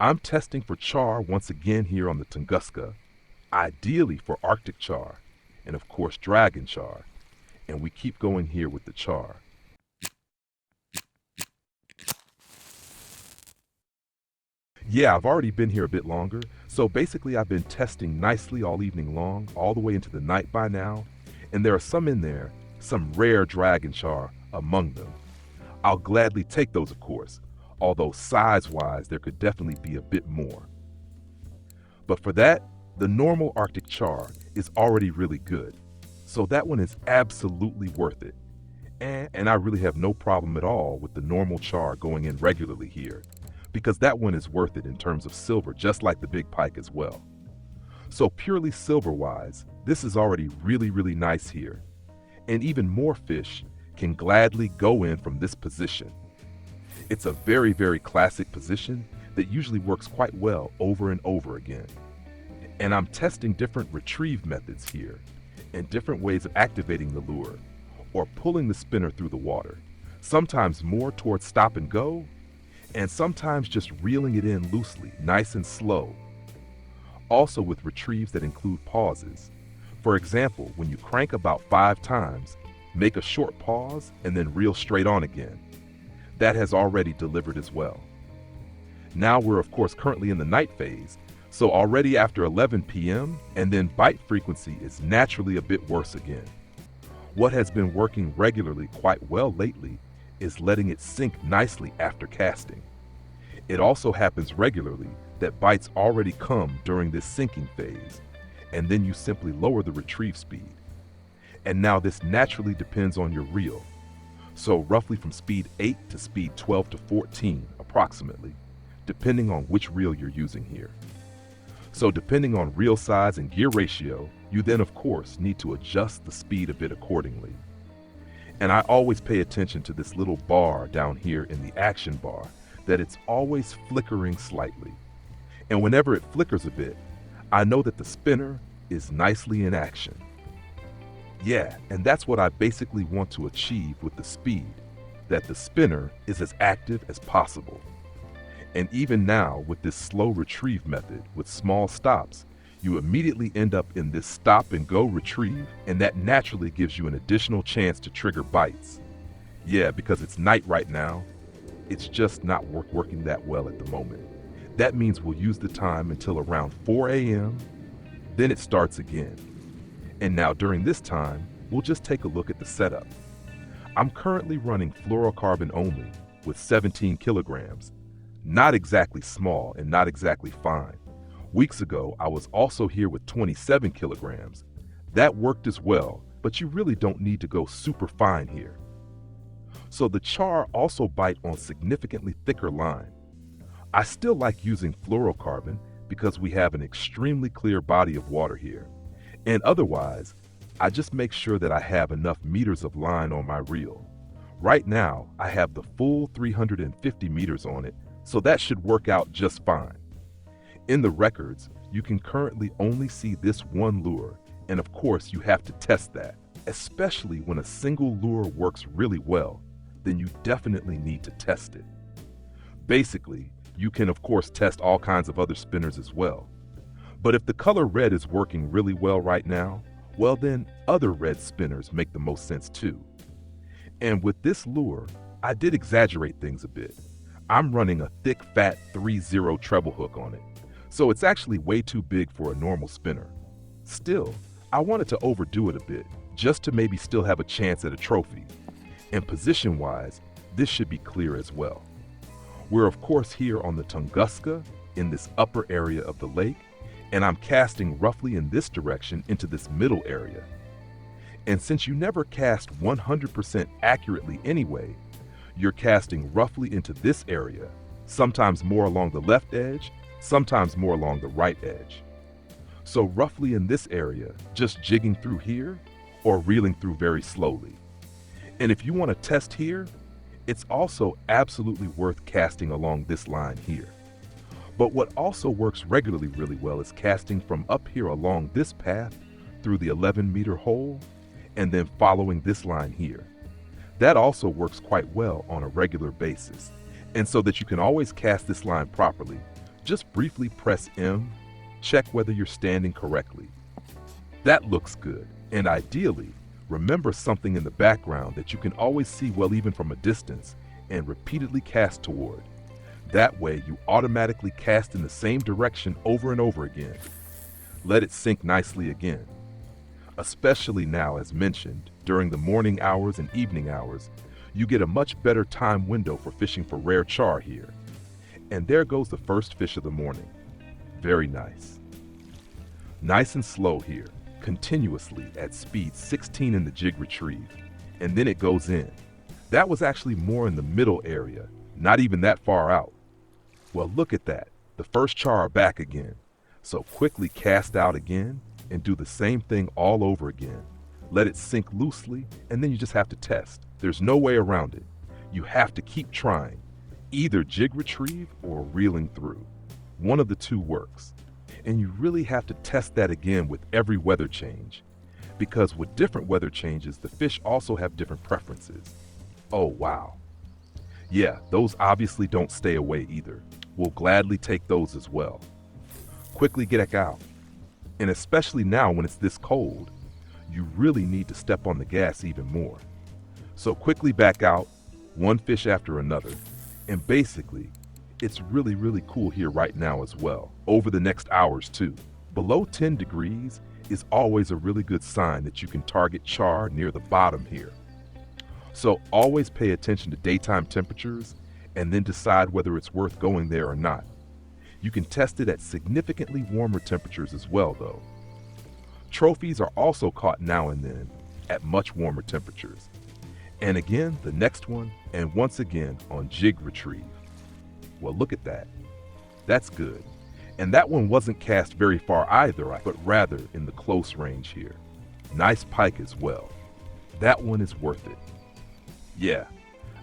I'm testing for char once again here on the Tunguska, ideally for Arctic char, and of course dragon char, and we keep going here with the char. Yeah, I've already been here a bit longer, so basically I've been testing nicely all evening long, all the way into the night by now, and there are some in there, some rare dragon char among them. I'll gladly take those, of course, although size-wise there could definitely be a bit more. But for that, the normal Arctic char is already really good, so that one is absolutely worth it. And I really have no problem at all with the normal char going in regularly here, because that one is worth it in terms of silver, just like the big pike as well. So purely silver-wise, this is already really nice here, and even more fish can gladly go in from this position. It's a very classic position that usually works quite well over and over again. And I'm testing different retrieve methods here and different ways of activating the lure or pulling the spinner through the water, sometimes more towards stop and go, and sometimes just reeling it in loosely, nice and slow. Also with retrieves that include pauses. For example, when you crank about 5 times, make a short pause and then reel straight on again. That has already delivered as well. Now we're of course currently in the night phase, so already after 11 p.m. and then bite frequency is naturally a bit worse again. What has been working regularly quite well lately is letting it sink nicely after casting. It also happens regularly that bites already come during this sinking phase, and then you simply lower the retrieve speed. And now this naturally depends on your reel. So roughly from speed 8 to speed 12 to 14 approximately, depending on which reel you're using here. So depending on reel size and gear ratio, you then of course need to adjust the speed a bit accordingly. And I always pay attention to this little bar down here in the action bar, that it's always flickering slightly. And whenever it flickers a bit, I know that the spinner is nicely in action. Yeah, and that's what I basically want to achieve with the speed, that the spinner is as active as possible. And even now, with this slow retrieve method with small stops, you immediately end up in this stop and go retrieve, and that naturally gives you an additional chance to trigger bites. Yeah, because it's night right now, it's just not working that well at the moment. That means we'll use the time until around 4 a.m., then it starts again. And now during this time, we'll just take a look at the setup. I'm currently running fluorocarbon only with 17 kilograms. Not exactly small and not exactly fine. Weeks ago, I was also here with 27 kilograms. That worked as well, but you really don't need to go super fine here. So the char also bite on significantly thicker line. I still like using fluorocarbon because we have an extremely clear body of water here. And otherwise, I just make sure that I have enough meters of line on my reel. Right now, I have the full 350 meters on it, so that should work out just fine. In the records, you can currently only see this one lure, and of course you have to test that. Especially when a single lure works really well, then you definitely need to test it. Basically, you can of course test all kinds of other spinners as well. But if the color red is working really well right now, well then other red spinners make the most sense too. And with this lure, I did exaggerate things a bit. I'm running a thick fat 3-0 treble hook on it, so it's actually way too big for a normal spinner. Still, I wanted to overdo it a bit, just to maybe still have a chance at a trophy. And position-wise, this should be clear as well. We're of course here on the Tunguska, in this upper area of the lake, and I'm casting roughly in this direction into this middle area. And since you never cast 100% accurately anyway, you're casting roughly into this area, sometimes more along the left edge, sometimes more along the right edge. So roughly in this area, just jigging through here, or reeling through very slowly. And if you want to test here, it's also absolutely worth casting along this line here. But what also works regularly really well is casting from up here along this path through the 11-meter hole and then following this line here. That also works quite well on a regular basis. And so that you can always cast this line properly, Just briefly press M, check whether you're standing correctly. That looks good, and ideally, remember something in the background that you can always see well even from a distance and repeatedly cast toward. That way, you automatically cast in the same direction over and over again. Let it sink nicely again. Especially now, as mentioned, during the morning hours and evening hours, you get a much better time window for fishing for rare char here. And there goes the first fish of the morning. Very nice. Nice and slow here, continuously at speed 16 in the jig retrieve, and then it goes in. That was actually more in the middle area, not even that far out. Well, look at that, the first char back again. So quickly cast out again and do the same thing all over again. Let it sink loosely, and then you just have to test. There's no way around it. You have to keep trying, either jig retrieve or reeling through. One of the two works. And you really have to test that again with every weather change, because with different weather changes, the fish also have different preferences. Oh, wow. Yeah, those obviously don't stay away either. We'll gladly take those as well. Quickly get back out. And especially now when it's this cold, you really need to step on the gas even more. So quickly back out, one fish after another, and basically, it's really cool here right now as well, over the next hours too. Below 10 degrees is always a really good sign that you can target char near the bottom here. So always pay attention to daytime temperatures and then decide whether it's worth going there or not. You can test it at significantly warmer temperatures as well though. Trophies are also caught now and then at much warmer temperatures. And again, the next one, and once again on jig retrieve. Well, look at that. That's good. And that one wasn't cast very far either, but rather in the close range here. Nice pike as well. That one is worth it. Yeah,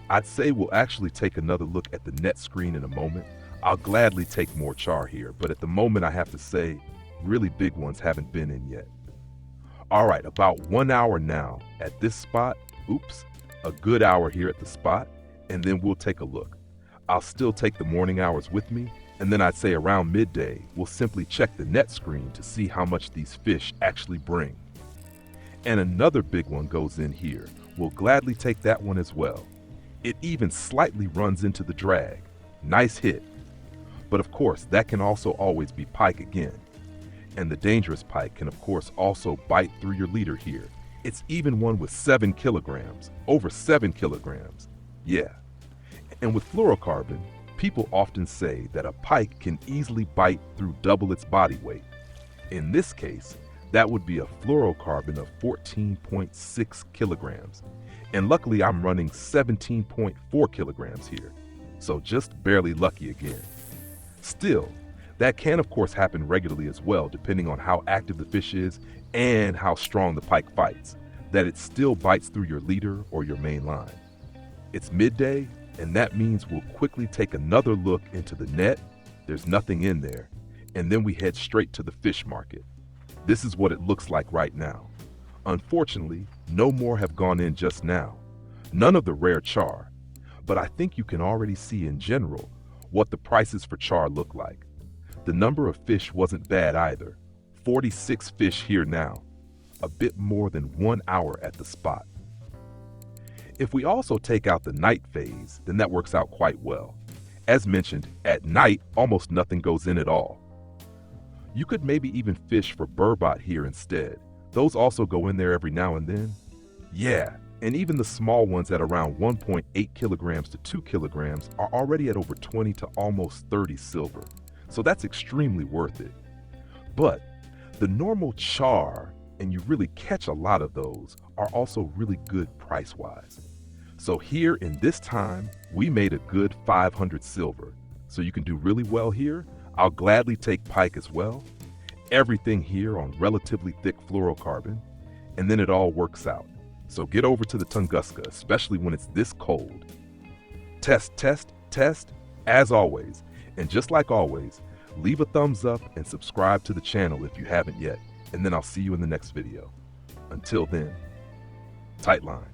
I'd say we'll actually take another look at the net screen in a moment. I'll gladly take more char here, but at the moment I have to say, really big ones haven't been in yet. All right, about 1 hour now at this spot. Oops, a good hour here at the spot, and then we'll take a look. I'll still take the morning hours with me, and then I'd say around midday, we'll simply check the net screen to see how much these fish actually bring. And another big one goes in here. We'll gladly take that one as well. It even slightly runs into the drag. Nice hit. But of course, that can also always be pike again. And the dangerous pike can of course also bite through your leader here. It's even one with 7 kilograms, over 7 kilograms. Yeah. And with fluorocarbon, people often say that a pike can easily bite through double its body weight. In this case, that would be a fluorocarbon of 14.6 kilograms. And luckily I'm running 17.4 kilograms here. So just barely lucky again. Still, that can of course happen regularly as well, depending on how active the fish is and how strong the pike fights, that it still bites through your leader or your main line. It's midday, and that means we'll quickly take another look into the net. There's nothing in there, and then we head straight to the fish market. This is what it looks like right now. Unfortunately, no more have gone in just now. None of the rare char, but I think you can already see in general what the prices for char look like. The number of fish wasn't bad either. 46 fish here now, a bit more than 1 hour at the spot. If we also take out the night phase, then that works out quite well. As mentioned, at night, almost nothing goes in at all. You could maybe even fish for burbot here instead. Those also go in there every now and then. Yeah, and even the small ones at around 1.8 kilograms to 2 kilograms are already at over 20 to almost 30 silver. So that's extremely worth it. But the normal char, and you really catch a lot of those, are also really good price-wise. So here in this time, we made a good 500 silver. So you can do really well here. I'll gladly take pike as well. Everything here on relatively thick fluorocarbon, and then it all works out. So get over to the Tunguska, especially when it's this cold. Test, test, test, as always. And just like always, leave a thumbs up and subscribe to the channel if you haven't yet. And then I'll see you in the next video. Until then, tight line.